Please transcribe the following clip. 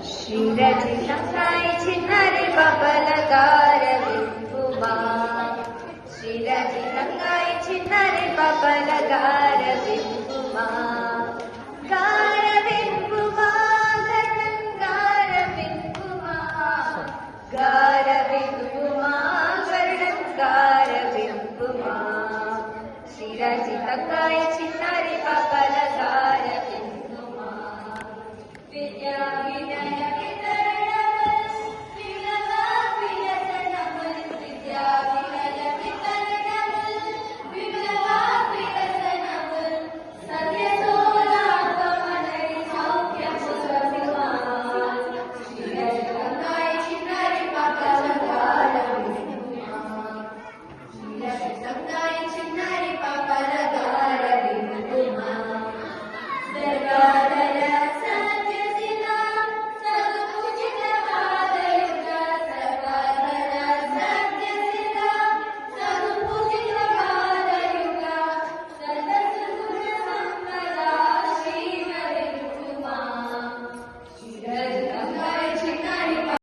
శ్రీరజితంగాయ చిన్నారి పపలగార వింపుమా శ్రీరజితంగాయ చిన్నారి పపలగార వింపుమా గార వింపుమా గరణంగార వింపుమా గార వింపుమా గరణంగార వింపుమా శ్రీరజితంగాయ చిన్నారి పపలగార వింపుమా విద్యా